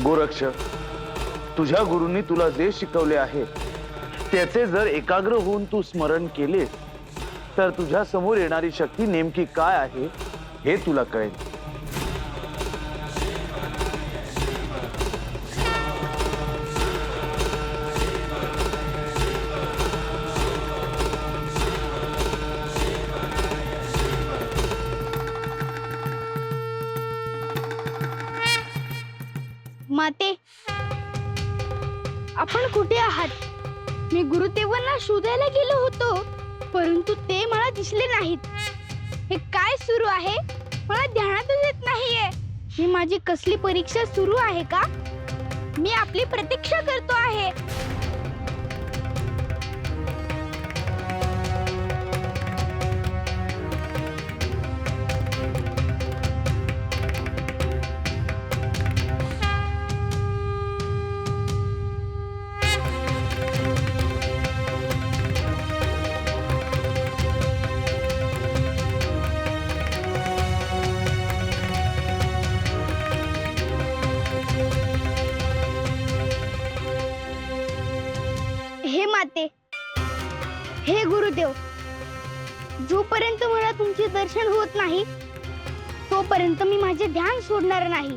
गोरक्ष, तुझ्या गुरूंनी तुला जे शिकवले आहे त्याचे जर एकाग्र होऊन तू स्मरण केले तर तुझ्या समोर येणारी शक्ती नेमकी काय आहे हे तुला कळेल. माते, आपण कुठे आहात? मी गुरुदेवांना शोधायला गेलो होतो, परंतु ते मला दिसले नाहीत. हे काय सुरू आहे? मला ध्यानातच येत नाहीये. ही माझी कसली परीक्षा सुरू आहे का? मी आपली प्रतीक्षा करतो आहे. हे माते, हे गुरुदेव, जोपर्यंत मला तुमचे दर्शन होत नाही तोपर्यंत मी माझे ध्यान सोडणार नाही.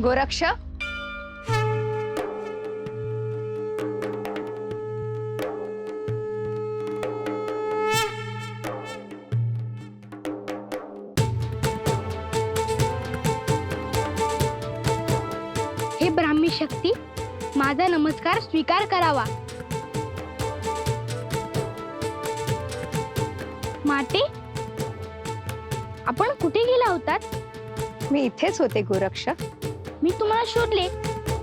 गोरक्ष, हे ब्राह्मी शक्ती, माझा नमस्कार स्वीकार करावा. माते, आपण कुठे गेला होतात? मी इथेच होते गोरक्ष. मी तुम्हाला शोधले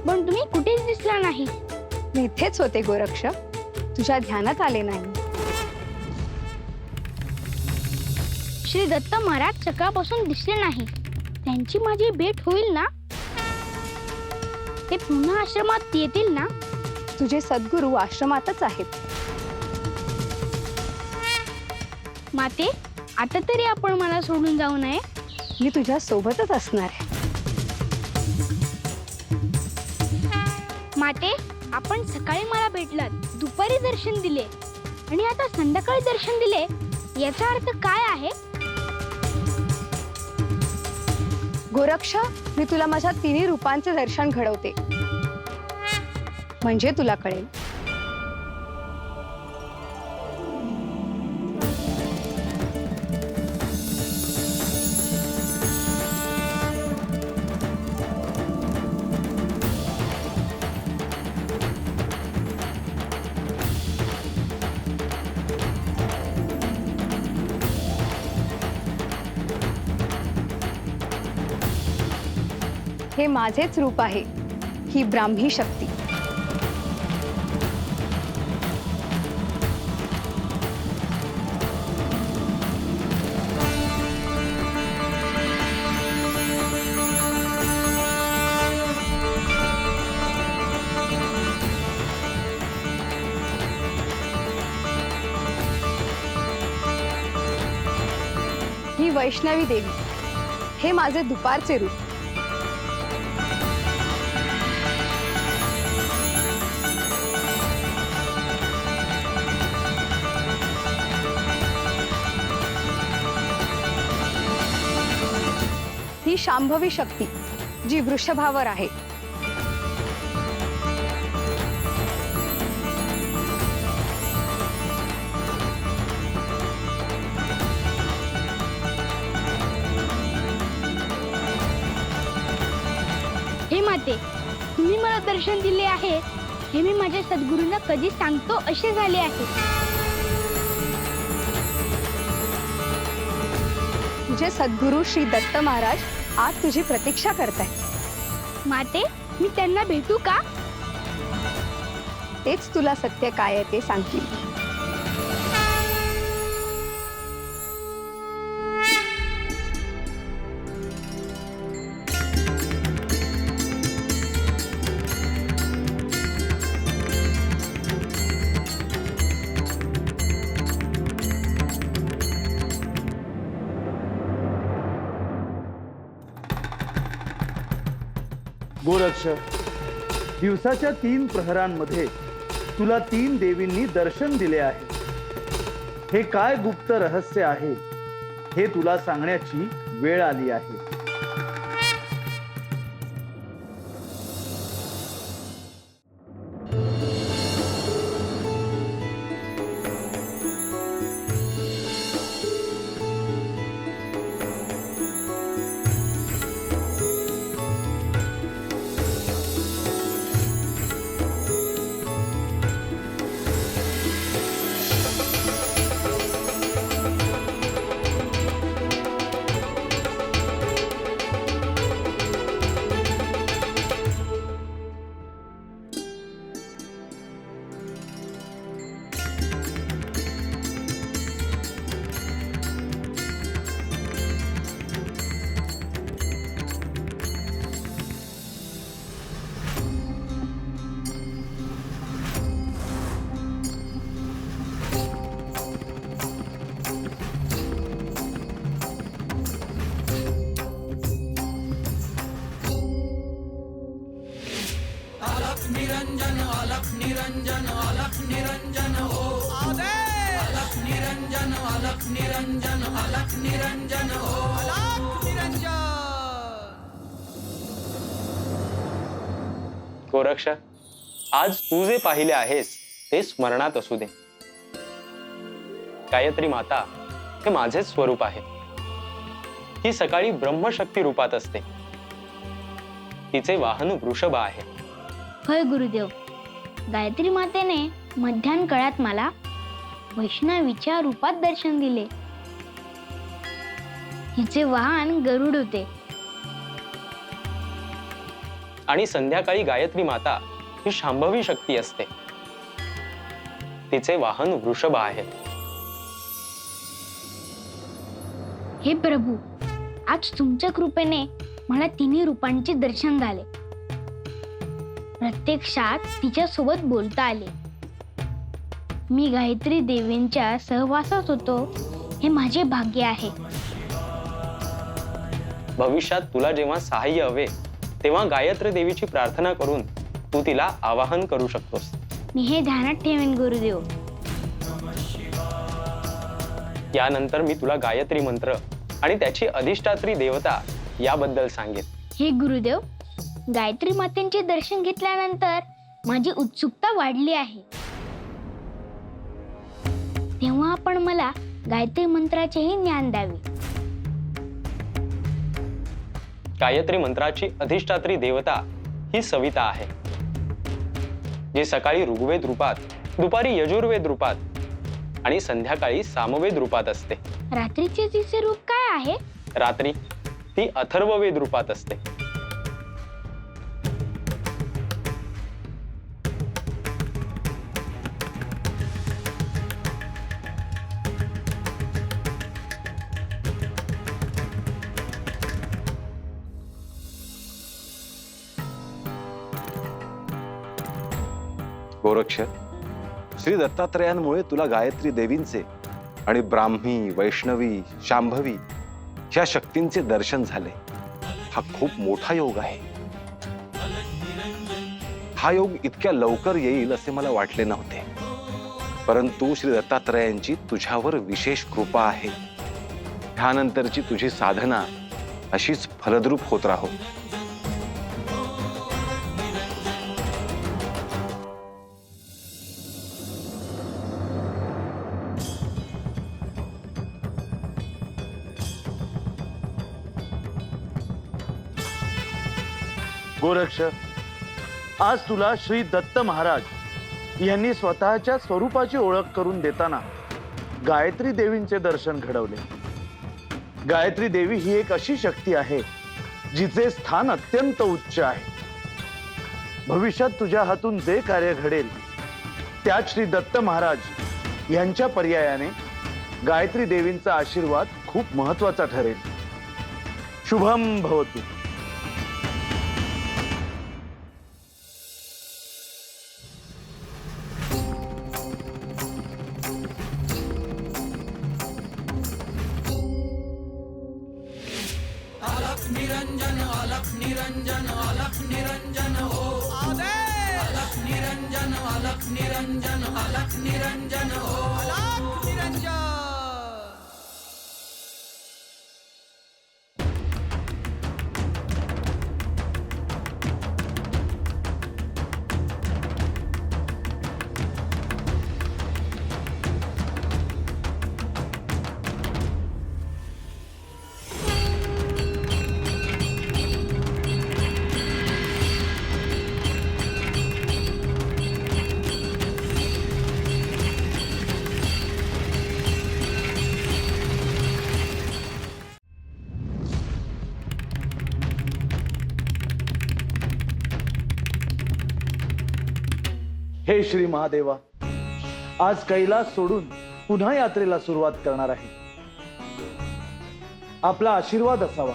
पण तुम्ही कुठेच दिसला नाही. मी इथेच होते गोरक्ष, तुझ्या ध्यानात आले नाही. श्री दत्त महाराज सकाळपासून दिसले नाही. त्यांची माझी भेट होईल ना? ते पुन्हा आश्रमात येतील ना? तुझे सद्गुरू आश्रमातच आहेत. माते, आता तरी आपण मला सोडून जाऊ नये. मी तुझ्या सोबतच असणार आहे. माते, आपण सकाळी मला भेटलात, दुपारी दर्शन दिले आणि आता संध्याकाळी दर्शन दिले. याचा अर्थ काय आहे? गोरक्ष, मी तुला माझ्या तिन्ही रूपांचे दर्शन घडवते, म्हणजे तुला कळेल. हे माझेच रूप आहे, ही ब्राह्मी शक्ती. ही वैष्णवी देवी, हे माझे दुपारचे रूप. ही शांभवी शक्ती जी वृषभावर आहे. हे माते, तुम्ही मला दर्शन दिले आहे हे मी माझ्या सद्गुरूंना कधी सांगतो असे झाले आहे. तुझे सद्गुरू श्री दत्त महाराज आज तुझी प्रतीक्षा करतायत. माते, मी त्यांना भेटू का? तेच तुला सत्य काय आहे ते सांगतील. गोरक्ष, दिवसाच्या 3 प्रहरांमध्ये तुला 3 देवींनी दर्शन दिले आहे. हे काय गुप्त रहस्य आहे हे तुला सांगण्याची वेळ आली आहे. गोरक्ष, आज तू जे पाहिले आहेस ते स्मरणात असू दे. गायत्री माता हे माझेच स्वरूप आहे. ही सकाळी ब्रह्मशक्ती रूपात असते. तिचे वाहन वृषभ आहे. होय गुरुदेव, गायत्री मातेने मध्यान काळात मला वैष्णवीच्या रूपात दर्शन दिले. हिचे वाहन गरुड होते. आणि संध्याकाळी गायत्री माता ही शांभवी शक्ती असते. तिचे वाहन वृषभ आहे. हे प्रभू, आज तुमच्या कृपेने मला तिन्ही रूपांचे दर्शन झाले. प्रत्यक्षात तिच्या सोबत बोलता आले. मी गायत्री देवींच्या सहवासात होतो हे माझे भाग्य आहे. भविष्यात तुला जेव्हा सहाय्य हवे तेव्हा गायत्री देवीची प्रार्थना करून तू तिला आवाहन करू शकतोस. मी हे ध्यानात ठेवेन गुरुदेव. यानंतर मी तुला गायत्री मंत्र आणि त्याची अधिष्ठात्री देवता याबद्दल सांगेन. हे गुरुदेव, गायत्री मातेंचे दर्शन घेतल्यानंतर माझी उत्सुकता वाढली आहे. तेव्हा आपण मला गायत्री मंत्राचेही ज्ञान द्यावे. गायत्री मंत्राची अधिष्ठात्री देवता ही सविता आहे, जी सकाळी ऋग्वेद रूपात, दुपारी यजुर्वेद रूपात आणि संध्याकाळी सामवेद रूपात असते. रात्रीचे तिचे रूप काय आहे? रात्री ती अथर्ववेद रूपात असते. गोरक्ष, श्री दत्तात्रयांमुळे तुला गायत्री देवींचे आणि ब्राह्मी, वैष्णवी, शांभवी ह्या शक्तींचे दर्शन झाले. हा खूप मोठा योग आहे. हा योग इतक्या लवकर येईल असे मला वाटले नव्हते. परंतु श्री दत्तात्रयांची तुझ्यावर विशेष कृपा आहे. ह्यानंतरची तुझी साधना अशीच फलद्रूप होत राहो. गोरक्ष, आज तुला श्री दत्त महाराज यांनी स्वतःच्या स्वरूपाची ओळख करून देताना गायत्री देवींचे दर्शन घडवले. गायत्री देवी ही एक अशी शक्ती आहे जिचे स्थान अत्यंत उच्च आहे. भविष्यात तुझ्या हातून जे कार्य घडेल त्यात श्री दत्त महाराज यांच्या पर्यायाने गायत्री देवींचा आशीर्वाद खूप महत्वाचा ठरेल. शुभम भवतु. हे श्री महादेवा, आज कैलास सोडून पुन्हा यात्रेला सुरुवात करणार आहे. आपला आशीर्वाद असावा.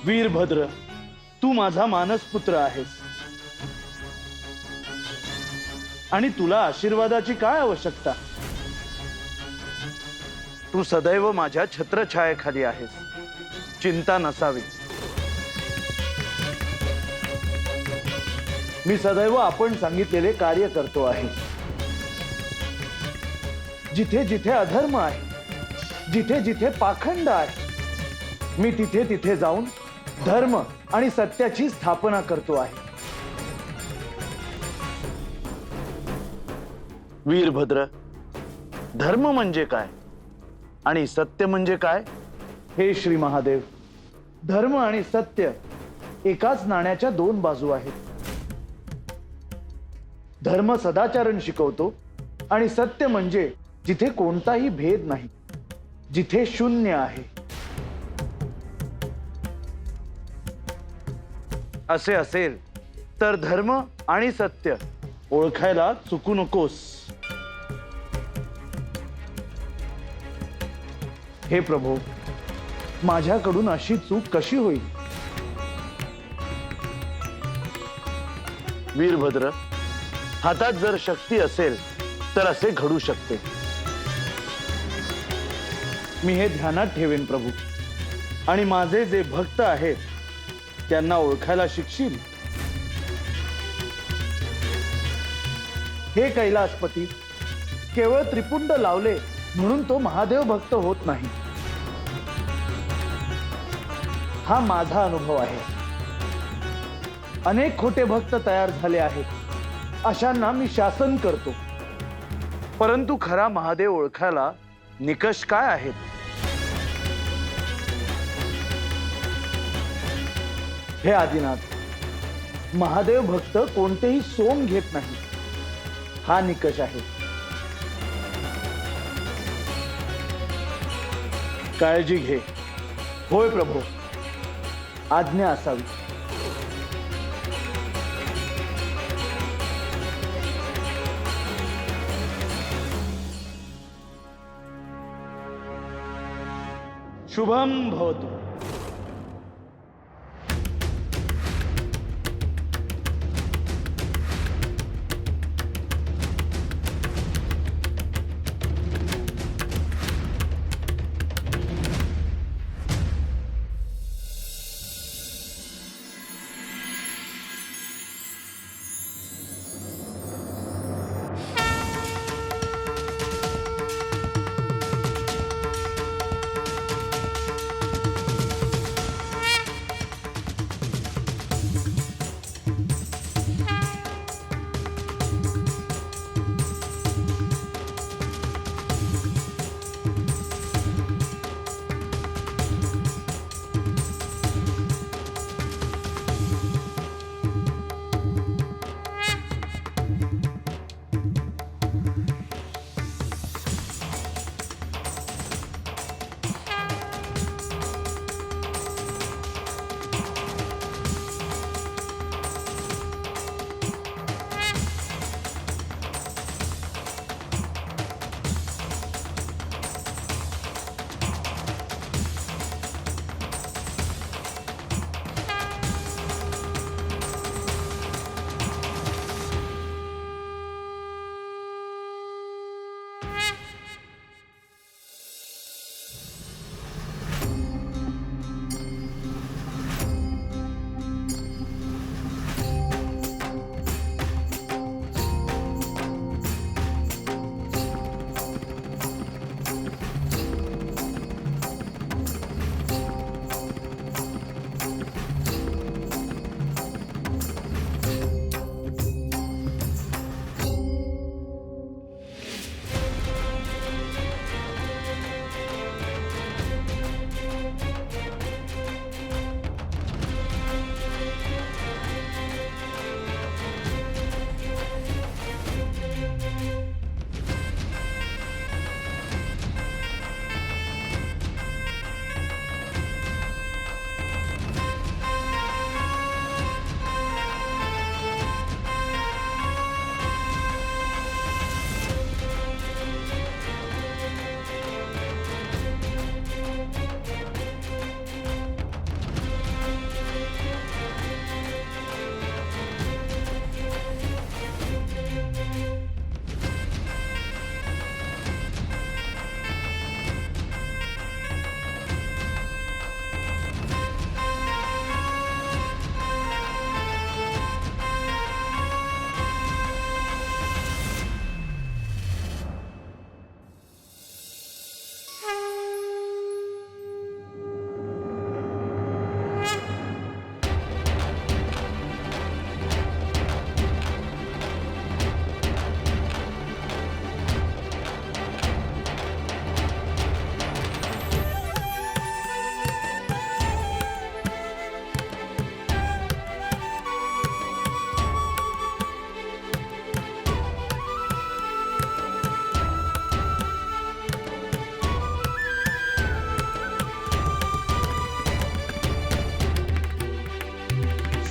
वीरभद्र, तू माझा मानसपुत्र आहेस आणि तुला आशीर्वादाची काय आवश्यकता. तू सदैव माझ्या छत्रछायेखाली आहेस. चिंता नसावी. मी सदैव आपण सांगितलेले कार्य करतो आहे. जिथे जिथे अधर्म आहे, जिथे जिथे पाखंड आहे, मी तिथे तिथे जाऊन धर्म आणि सत्याची स्थापना करतो आहे. वीरभद्र, धर्म म्हणजे काय आणि सत्य म्हणजे काय. हे श्री महादेव, धर्म आणि सत्य एकाच नाण्याच्या दोन बाजू आहेत. धर्म सदाचरण शिकवतो आणि सत्य म्हणजे जिथे कोणताही भेद नाही, जिथे शून्य आहे. असे असेल तर धर्म आणि सत्य ओळखायला चुकू नकोस. हे प्रभू, माझ्याकडून अशी चूक कशी होईल. वीरभद्र, हातात जर शक्ती असेल तर असे घडू शकते. मी हे ध्यानात ठेवेन प्रभू, आणि माझे जे भक्त आहेत त्यांना ओळखायला शिकशील. हे कैलासपती, केवळ त्रिपुंड लावले म्हणून तो महादेव भक्त होत नाही. हा माझा अनुभव आहे. अनेक खोटे भक्त तयार झाले आहेत. अशांना मी शासन करतो. परंतु खरा महादेव ओळखायला निकष काय आहेत. हे आदिनाथ, महादेव भक्त कोणतेही सोम घेत नाही. हा निकष आहे. काळजी घे. होय प्रभू, आज्ञा असावी. शुभम भवतु.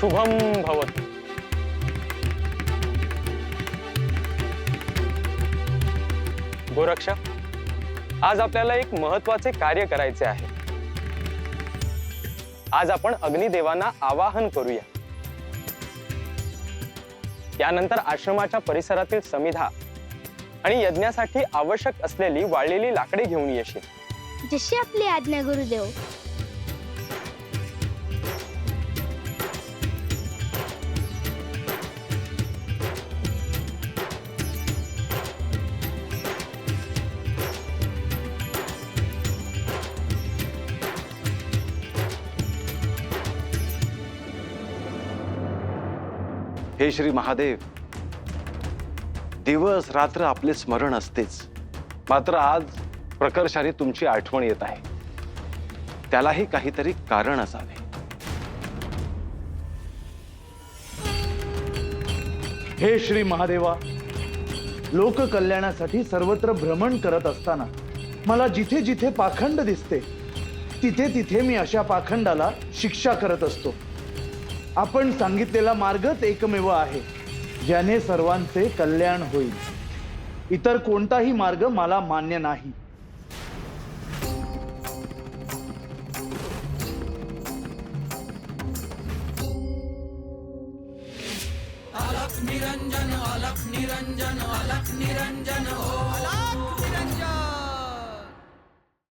शुभम भवतु. गोरक्षक, आज आपल्याला एक महत्वाचे कार्य करायचे आहे. आज आपण अग्निदेवांना आवाहन करूया. त्यानंतर आश्रमाच्या परिसरातील समिधा आणि यज्ञासाठी आवश्यक असलेली वाळलेली लाकडे घेऊन येशील. जशी आपली आज्ञा गुरुदेव. हे श्री महादेव, दिवस रात्र आपले स्मरण असतेच, मात्र आज प्रकर्षाने तुमची आठवण येत आहे. त्यालाही काहीतरी कारण असावे. हे श्री महादेवा, लोककल्याणासाठी सर्वत्र भ्रमण करत असताना मला जिथे जिथे पाखंड दिसते तिथे तिथे मी अशा पाखंडाला शिक्षा करत असतो. आपण सांगितलेला मार्गच एकमेव आहे ज्याने सर्वांचे कल्याण होईल. इतर कोणताही मार्ग मला मान्य नाही. अलख निरंजन, अलख निरंजन, अलख निरंजन, ओ अलख